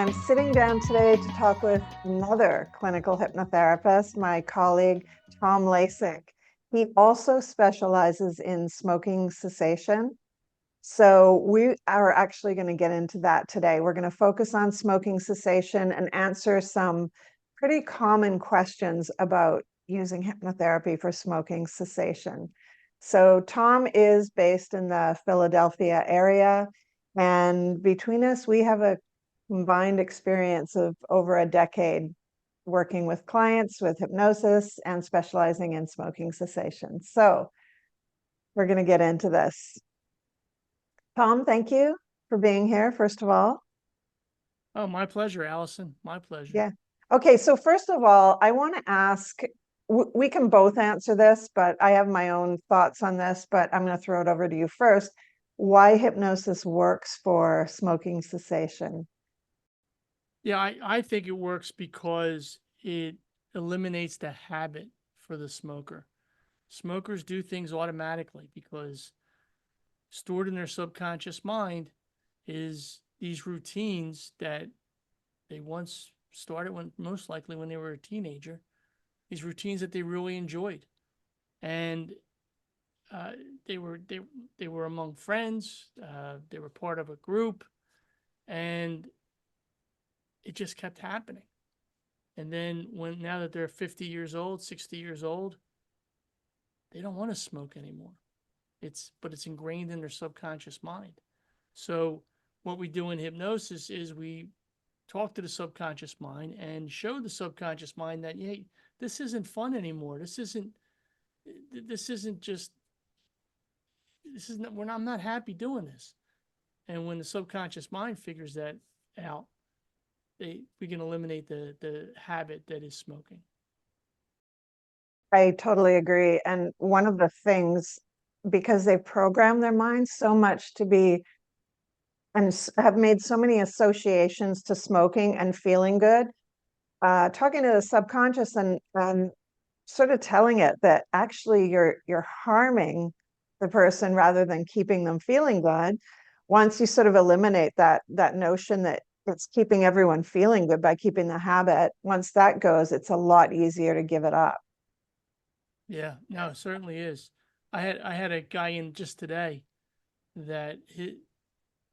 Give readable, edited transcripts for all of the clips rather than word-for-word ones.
I'm sitting down today to talk with another clinical hypnotherapist, my colleague, Tom Laessig. He also specializes in smoking cessation. So we are actually going to get into that today. We're going to focus on smoking cessation and answer some pretty common questions about using hypnotherapy for smoking cessation. So Tom is based in the Philadelphia area, and between us, we have a combined experience of over a decade working with clients with hypnosis and specializing in smoking cessation. So we're going to get into this. Tom, thank you for being here, first of all. Oh, my pleasure, Alyson. My pleasure. Yeah. Okay, so first of all, I want to ask, we can both answer this, but I have my own thoughts on this, but I'm going to throw it over to you first. Why hypnosis works for smoking cessation? Yeah, I think it works because it eliminates the habit for the smoker. Smokers do things automatically because stored in their subconscious mind is these routines that they once started when most likely when they were a teenager, these routines that they really enjoyed. And uh, they were they were among friends, they were part of a group, and it just kept happening. And then now that they're 50 years old, 60 years old, they don't want to smoke anymore. But it's ingrained in their subconscious mind. So what we do in hypnosis is we talk to the subconscious mind and show the subconscious mind that, hey, this isn't fun anymore. I'm not happy doing this. And when the subconscious mind figures that out, we can eliminate the habit that is smoking. I totally agree. And one of the things, because they've programmed their minds so much to be and have made so many associations to smoking and feeling good, talking to the subconscious and sort of telling it that actually you're harming the person rather than keeping them feeling good. Once you sort of eliminate that notion that it's keeping everyone feeling good by keeping the habit, once that goes, it's a lot easier to give it up. Yeah, no, it certainly is. I had a guy in just today that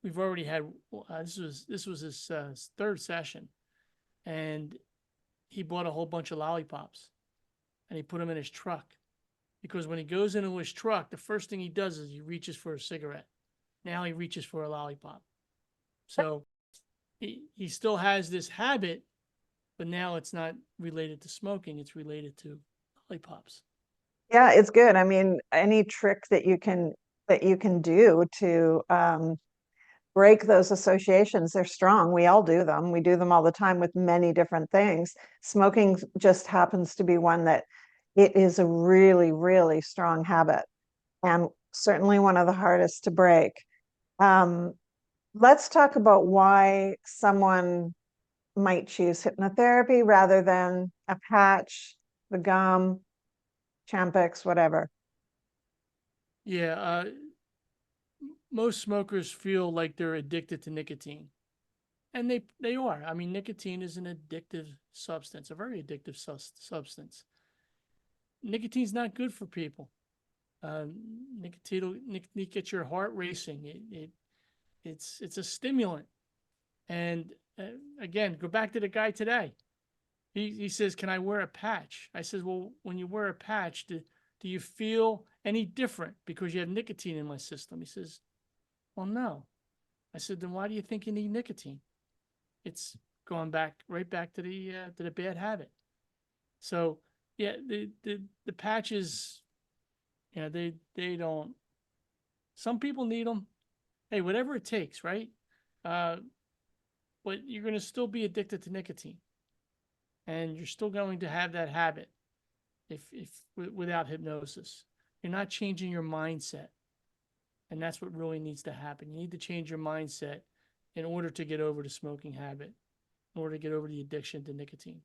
we've already had. This was his third session, and he bought a whole bunch of lollipops, and he put them in his truck, because when he goes into his truck, the first thing he does is he reaches for a cigarette. Now he reaches for a lollipop. So he still has this habit, but now it's not related to smoking; it's related to lollipops. Yeah, it's good. I mean, any trick that you can do to break those associations, they're strong. We all do them. We do them all the time with many different things. Smoking just happens to be one that it is a really, really strong habit and certainly one of the hardest to break. Um, let's talk about why someone might choose hypnotherapy rather than a patch, the gum, Champix, whatever. Yeah, most smokers feel like they're addicted to nicotine, and they are. I mean, nicotine is an addictive substance, a very addictive substance. Nicotine's not good for people. Uh, nicotine gets your heart racing. It's a stimulant. And again, go back to the guy today. He says, "Can I wear a patch?" I says, "Well, when you wear a patch, do you feel any different because you have nicotine in my system?" He says, "Well, no." I said, "Then why do you think you need nicotine? It's going right back to the bad habit." So yeah, the patches, they don't. Some people need them. Hey, whatever it takes, right? Uh, but you're going to still be addicted to nicotine, and you're still going to have that habit if without hypnosis. You're not changing your mindset, and that's what really needs to happen. You need to change your mindset in order to get over the smoking habit, in order to get over the addiction to nicotine.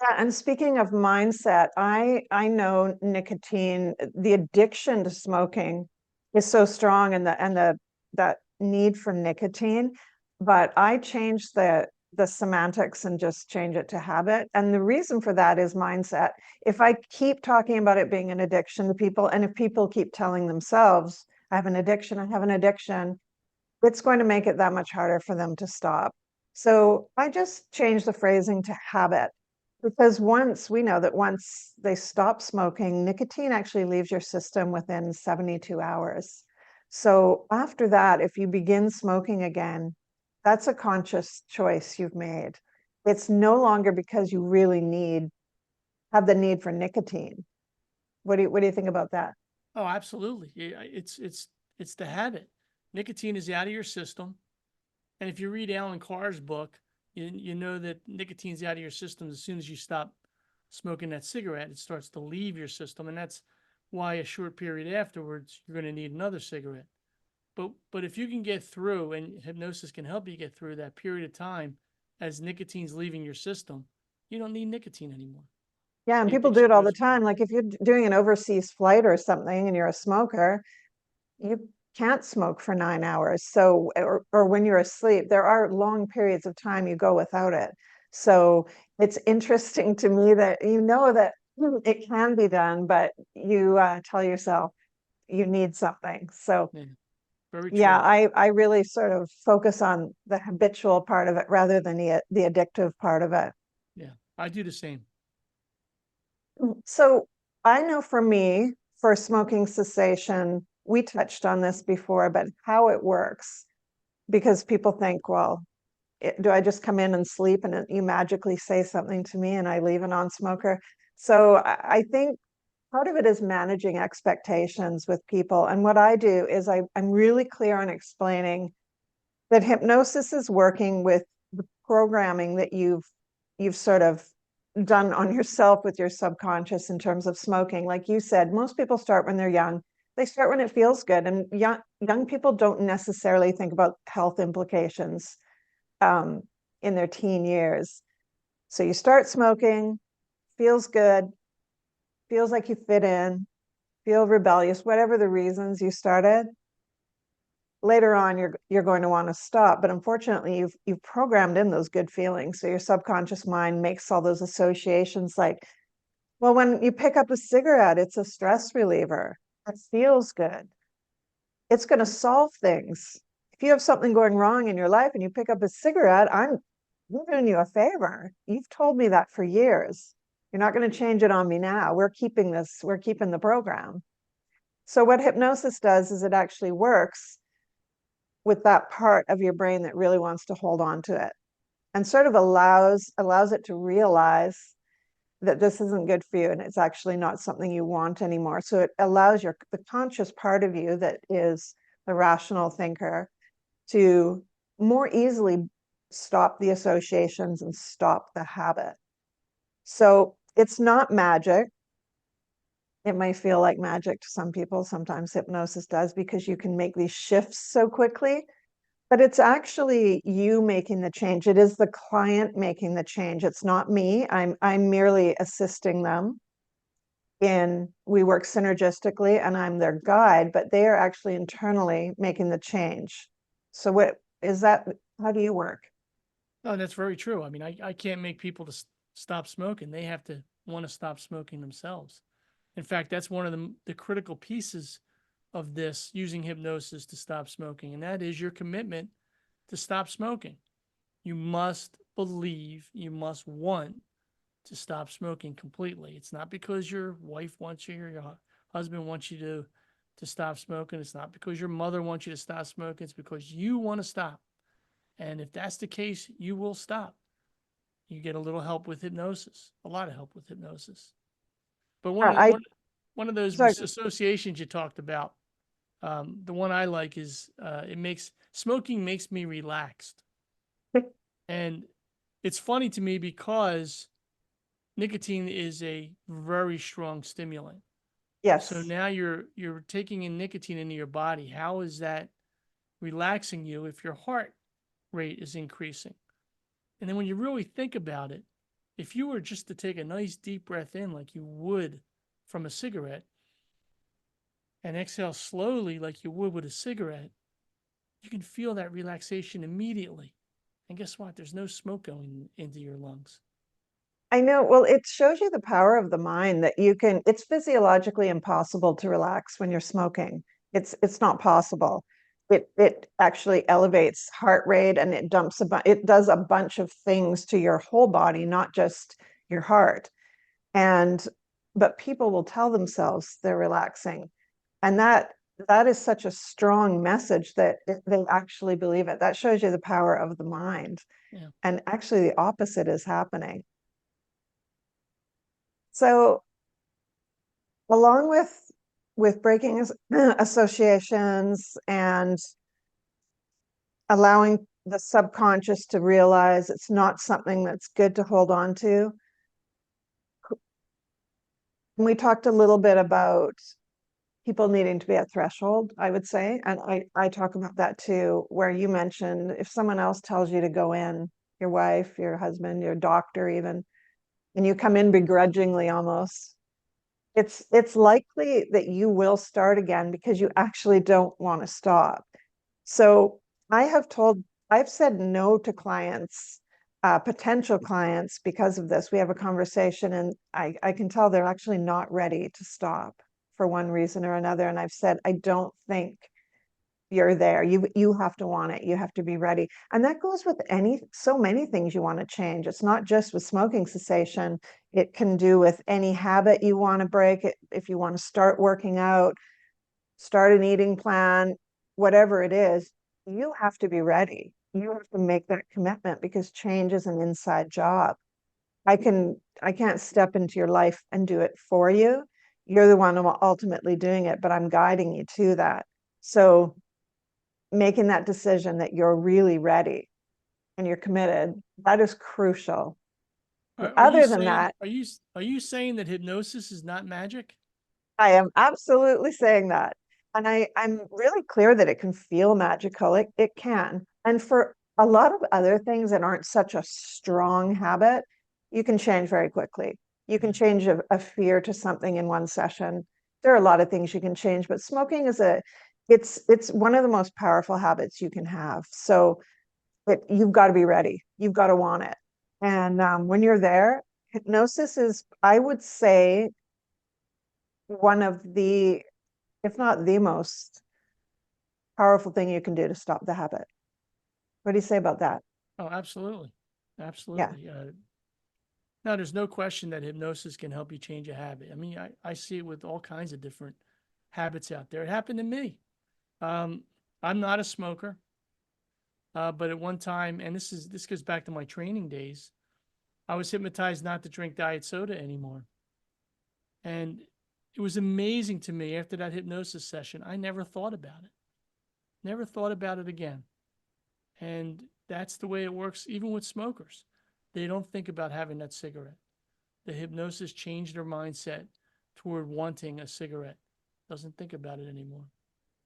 Yeah, and speaking of mindset, I know nicotine, the addiction to smoking is so strong and the that need for nicotine, but I changed the semantics and just change it to habit. And the reason for that is mindset. If I keep talking about it being an addiction to people, and if people keep telling themselves, I have an addiction, I have an addiction, it's going to make it that much harder for them to stop. So I just changed the phrasing to habit, because we know that once they stop smoking, nicotine actually leaves your system within 72 hours. So after that, if you begin smoking again, that's a conscious choice you've made. It's no longer because you really have the need for nicotine. What do you think about that? Oh, absolutely. It's the habit. Nicotine is out of your system. And if you read Alan Carr's book, you know that nicotine's out of your system as soon as you stop smoking that cigarette. It starts to leave your system, and that's why a short period afterwards you're going to need another cigarette. But if you can get through, and hypnosis can help you get through that period of time as nicotine's leaving your system, you don't need nicotine anymore. Yeah, and The people do it addiction all the goes away. time. Like if you're doing an overseas flight or something and you're a smoker, you can't smoke for 9 hours. So, or when you're asleep, there are long periods of time you go without it. So it's interesting to me that that it can be done, but you tell yourself you need something. So Yeah, very yeah, true. I really sort of focus on the habitual part of it rather than the addictive part of it. Yeah, I do the same. So I know for me, for smoking cessation, we touched on this before, but how it works, because people think, well, do I just come in and sleep and you magically say something to me and I leave a non-smoker? So I think part of it is managing expectations with people. And what I do is I'm really clear on explaining that hypnosis is working with the programming that you've sort of done on yourself with your subconscious in terms of smoking. Like you said, most people start when they're young. They start when it feels good, and young people don't necessarily think about health implications um, in their teen years. So you start smoking, feels good, feels like you fit in, feel rebellious, whatever the reasons you started. Later on you're going to want to stop, but unfortunately you've programmed in those good feelings, so your subconscious mind makes all those associations like, well, when you pick up a cigarette, it's a stress reliever, it feels good, it's going to solve things. If you have something going wrong in your life and you pick up a cigarette, I'm doing you a favor. You've told me that for years. You're not going to change it on me now. We're keeping the program. So what hypnosis does is it actually works with that part of your brain that really wants to hold on to it, and sort of allows it to realize that this isn't good for you and it's actually not something you want anymore. So it allows the conscious part of you that is the rational thinker to more easily stop the associations and stop the habit. So it's not magic. It may feel like magic to some people. Sometimes hypnosis does, because you can make these shifts so quickly. But it's actually you making the change. It is the client making the change. It's not me. I'm merely assisting them we work synergistically and I'm their guide, but they are actually internally making the change. So what is that? How do you work? Oh, that's very true. I mean, I can't make people to stop smoking. They have to want to stop smoking themselves. In fact, that's one of the critical pieces of this, using hypnosis to stop smoking, and that is your commitment to stop smoking. You must believe, you must want to stop smoking completely. It's not because your wife wants you or your husband wants you to stop smoking. It's not because your mother wants you to stop smoking. It's because you want to stop. And if that's the case, you will stop. You get a little help with hypnosis, a lot of help with hypnosis. But I one of those sorry. associations you talked about, the one I like is smoking makes me relaxed. And it's funny to me because nicotine is a very strong stimulant. So Yes. now you're taking in nicotine into your body. How is that relaxing you if your heart rate is increasing? And then when you really think about it, if you were just to take a nice deep breath in like you would from a cigarette and exhale slowly like you would with a cigarette, you can feel that relaxation immediately. And guess what? There's no smoke going into your lungs. I know. Well, it shows you the power of the mind that you can, it's physiologically impossible to relax when you're smoking. It's not possible. It actually elevates heart rate and it does a bunch of things to your whole body, not just your heart. And but people will tell themselves they're relaxing. And that is such a strong message that they actually believe it. That shows you the power of the mind. Yeah. And actually the opposite is happening. So along with breaking associations and allowing the subconscious to realize it's not something that's good to hold on to, we talked a little bit about people needing to be at threshold, I would say. And I talk about that too, where you mentioned if someone else tells you to go in, your wife, your husband, your doctor even, and you come in begrudgingly almost, it's likely that you will start again because you actually don't want to stop. So I've said no to clients, potential clients, because of this. We have a conversation and I can tell they're actually not ready to stop for one reason or another. And I've said, I don't think you're there. You have to want it. You have to be ready. And that goes with so many things you want to change. It's not just with smoking cessation. It can do with any habit you want to break. If you want to start working out, start an eating plan, whatever it is, you have to be ready. You have to make that commitment because change is an inside job. I can't step into your life and do it for you. You're the one ultimately doing it, but I'm guiding you to that. So making that decision that you're really ready and you're committed, that is crucial. Are you Other than saying that, are you saying that hypnosis is not magic? I am absolutely saying that. And I'm really clear that it can feel magical. It can. And for a lot of other things that aren't such a strong habit, you can change very quickly. You can change a fear to something in one session. There are a lot of things you can change, but smoking is it's one of the most powerful habits you can have. So you've got to be ready. You've got to want it. And when you're there, hypnosis is, I would say, one of the, if not the most powerful thing you can do to stop the habit. What do you say about that? Oh, absolutely. Yeah. Absolutely. Now, there's no question that hypnosis can help you change a habit. I mean, I see it with all kinds of different habits out there. It happened to me. Um, I'm not a smoker, but at one time, and this goes back to my training days, I was hypnotized not to drink diet soda anymore. And it was amazing to me after that hypnosis session. I never thought about it. Never thought about it again. And that's the way it works, even with smokers. They don't think about having that cigarette. The hypnosis changed their mindset toward wanting a cigarette. Doesn't think about it anymore.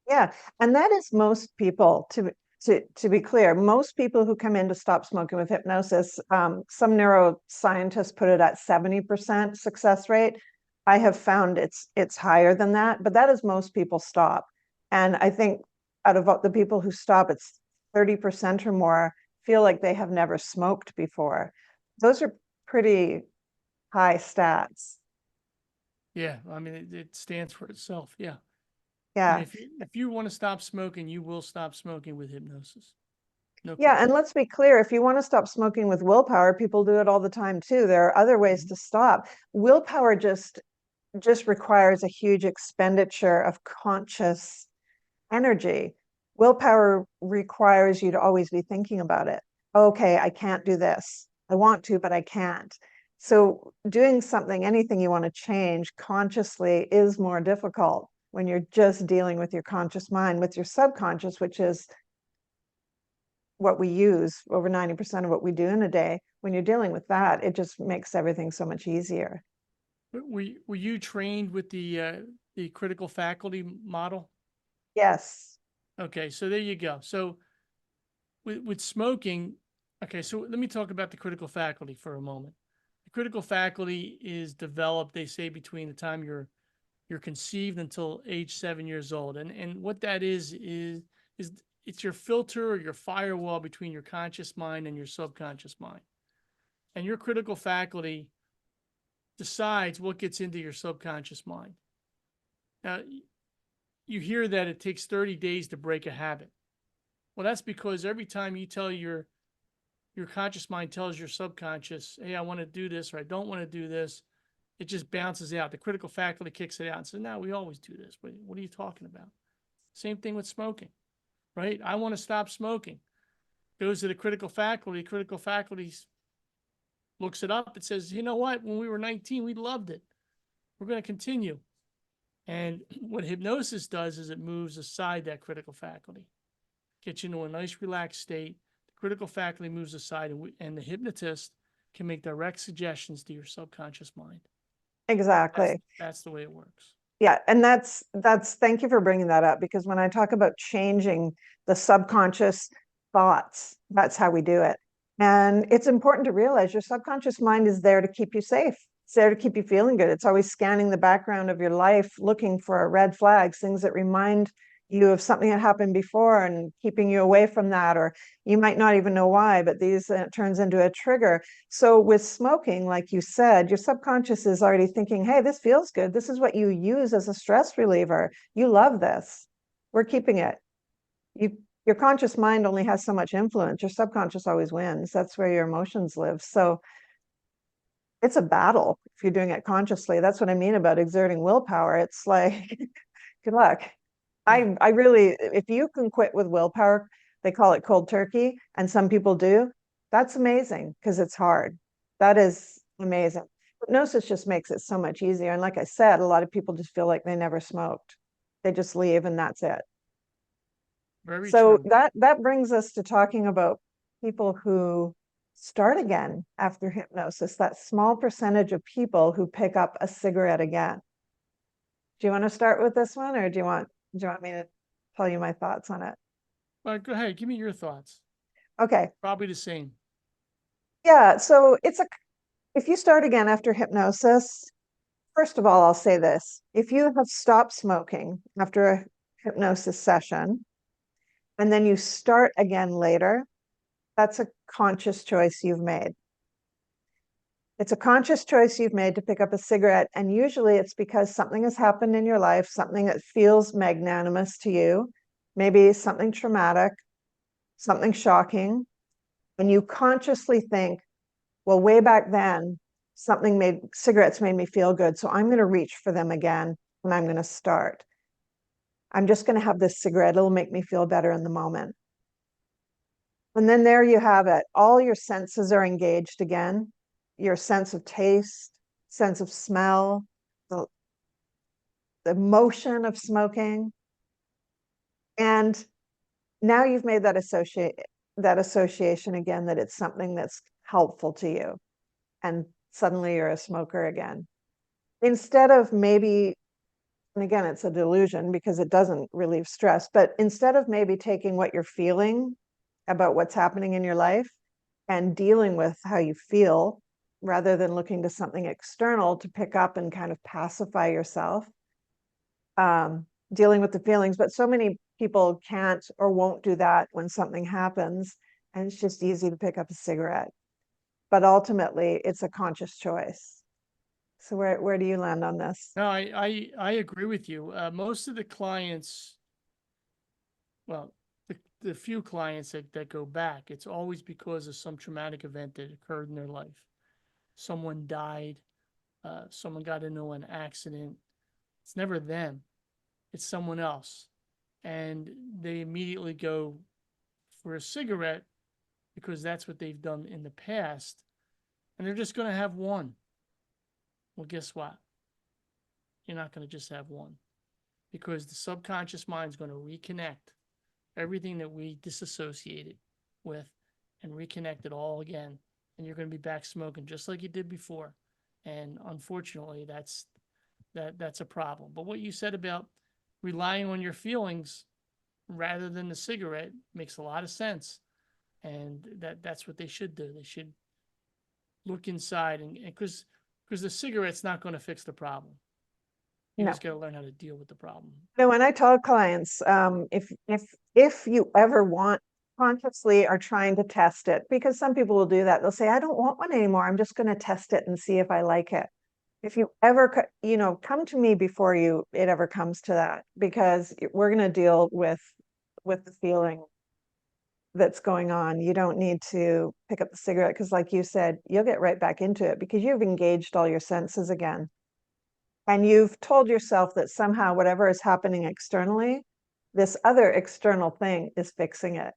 Yeah. And that is most people, to be clear, most people who come in to stop smoking with hypnosis, some neuroscientists put it at 70% success rate. I have found it's higher than that, but that is most people stop. And I think out of the people who stop, it's 30% or more feel like they have never smoked before. Those are pretty high stats. Yeah, I mean, it stands for itself. Yeah. I mean, Yeah. if you want to stop smoking, you will stop smoking with hypnosis. No Yeah, and question. let's be clear, if you want to stop smoking with willpower, people do it all the time too. There are other ways to stop. Willpower just requires a huge expenditure of conscious energy. Willpower requires you to always be thinking about it. Okay, I can't do this. I want to, but I can't. So doing something, anything you want to change consciously is more difficult when you're just dealing with your conscious mind. With your subconscious, which is what we use, over 90% of what we do in a day, when you're dealing with that, it just makes everything so much easier. Were you trained with the critical faculty model? Yes. Okay, so there you go. So with smoking, okay, so let me talk about the critical faculty for a moment. The critical faculty is developed, they say, between the time you're conceived until age 7 years old. And what that is it's your filter or your firewall between your conscious mind and your subconscious mind. And your critical faculty decides what gets into your subconscious mind. Now, you hear that it takes 30 days to break a habit. Well, that's because every time you tell your conscious mind tells your subconscious, hey, I want to do this or I don't want to do this, it just bounces out. The critical faculty kicks it out and says, no, we always do this. What are you talking about? Same thing with smoking, right? I want to stop smoking. Goes to the critical faculty. Critical faculty looks it up and says, you know what? When we were 19, we loved it. We're going to continue. And what hypnosis does is it moves aside that critical faculty, gets you into a nice relaxed state. The critical faculty moves aside, and the hypnotist can make direct suggestions to your subconscious mind. Exactly. That's the way it works. Yeah, and that's thank you for bringing that up, because when I talk about changing the subconscious thoughts, that's how we do it. And it's important to realize your subconscious mind is there to keep you safe. It's there to keep you feeling good. It's always scanning the background of your life, looking for red flags, things that remind you of something that happened before and keeping you away from that, or you might not even know why, but these turns into a trigger. So with smoking, like you said, your subconscious is already thinking, hey, this feels good. This is what you use as a stress reliever. You love this. We're keeping it. Your conscious mind only has so much influence. Your subconscious always wins. That's where your emotions live. So it's a battle if you're doing it consciously. That's what I mean about exerting willpower. It's like, good luck. I really, if you can quit with willpower, they call it cold turkey, and some people do, that's amazing, because it's hard. That is amazing. Hypnosis just makes it so much easier. And like I said, a lot of people just feel like they never smoked. They just leave and that's it. Very So true. that brings us to talking about people who start again after hypnosis, that small percentage of people who pick up a cigarette again. Do you want to start with this one, or do you want me to tell you my thoughts on it? Well, go ahead. Give me your thoughts. Okay. Probably the same. Yeah. So if you start again after hypnosis, first of all, I'll say this. If you have stopped smoking after a hypnosis session, and then you start again later, that's a conscious choice you've made. It's a conscious choice you've made to pick up a cigarette. And usually it's because something has happened in your life, something that feels magnanimous to you, maybe something traumatic, something shocking. And you consciously think, well, way back then, cigarettes made me feel good. So I'm going to reach for them again, and I'm going to start. I'm just going to have this cigarette. It'll make me feel better in the moment. And then there you have it. All your senses are engaged again. Your sense of taste, sense of smell, the motion of smoking. And now you've made that association again, that it's something that's helpful to you. And suddenly you're a smoker again. Instead of maybe, and again, it's a delusion because it doesn't relieve stress, but instead of maybe taking what you're feeling about what's happening in your life and dealing with how you feel, rather than looking to something external to pick up and kind of pacify yourself, dealing with the feelings. But so many people can't or won't do that when something happens, and it's just easy to pick up a cigarette. But ultimately, it's a conscious choice. So where do you land on this? No, I agree with you. Most of the clients, well, the few clients that go back, it's always because of some traumatic event that occurred in their life. Someone died, someone got into an accident. It's never them, it's someone else. And they immediately go for a cigarette because that's what they've done in the past. And they're just going to have one. Well, guess what? You're not going to just have one, because the subconscious mind is going to reconnect everything that we disassociated with and reconnect it all again. And you're going to be back smoking just like you did before. And unfortunately, that's a problem. But what you said about relying on your feelings rather than the cigarette makes a lot of sense. And that's what they should do. They should look inside, and because the cigarette's not going to fix the problem. You No. just got to learn how to deal with the problem. No, and I tell clients, if you ever want consciously are trying to test it, because some people will do that. They'll say, I don't want one anymore. I'm just going to test it and see if I like it. If you ever, come to me before it ever comes to that, because we're going to deal with the feeling that's going on. You don't need to pick up the cigarette because, like you said, you'll get right back into it because you've engaged all your senses again. And you've told yourself that somehow whatever is happening externally, this other external thing is fixing it.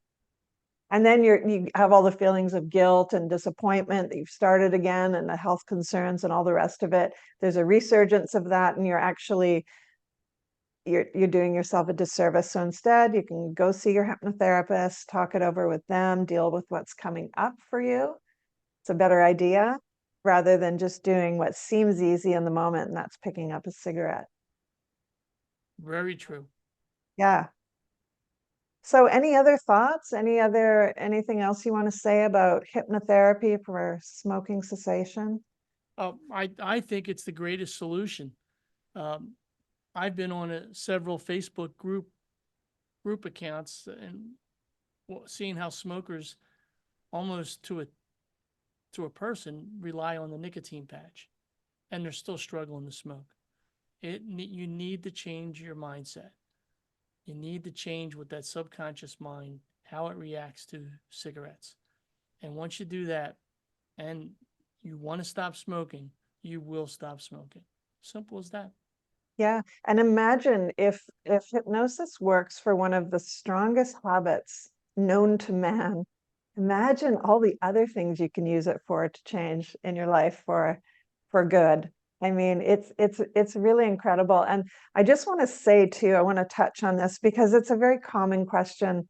And then you have all the feelings of guilt and disappointment that you've started again, and the health concerns and all the rest of it. There's a resurgence of that, and you're doing yourself a disservice. So instead, you can go see your hypnotherapist, talk it over with them, deal with what's coming up for you. It's a better idea rather than just doing what seems easy in the moment, and that's picking up a cigarette. Very true. Yeah. So any other thoughts? Anything else you want to say about hypnotherapy for smoking cessation? I think it's the greatest solution. I've been on several Facebook group accounts and seeing how smokers almost to a person rely on the nicotine patch, and they're still struggling to smoke. You need to change your mindset. You need to change with that subconscious mind, how it reacts to cigarettes. And once you do that, and you want to stop smoking, you will stop smoking. Simple as that. Yeah. And imagine if hypnosis works for one of the strongest habits known to man, imagine all the other things you can use it for to change in your life for good. I mean, it's really incredible. And I just want to say too, I want to touch on this because it's a very common question,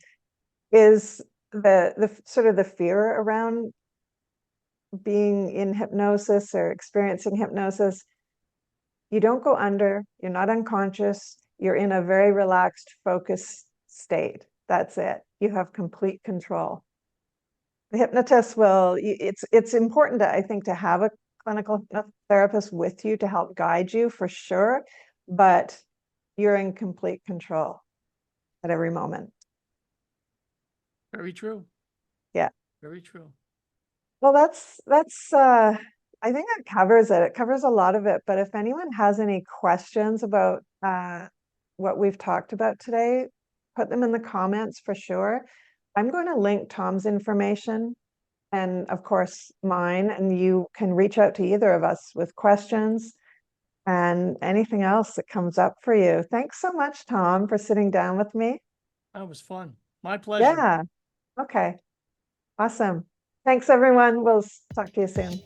is the sort of the fear around being in hypnosis or experiencing hypnosis. You don't go under, you're not unconscious, you're in a very relaxed, focused state. That's it. You have complete control. The hypnotist it's important I think to have a clinical therapist with you to help guide you for sure, but you're in complete control at every moment. Very true. Yeah. Very true. Well, I think that covers it. It covers a lot of it. But if anyone has any questions about what we've talked about today, put them in the comments for sure. I'm going to link Tom's information and of course mine, and you can reach out to either of us with questions and anything else that comes up for you. Thanks so much, Tom, for sitting down with me. That was fun. My pleasure. Yeah. Okay. Awesome. Thanks, everyone. We'll talk to you soon.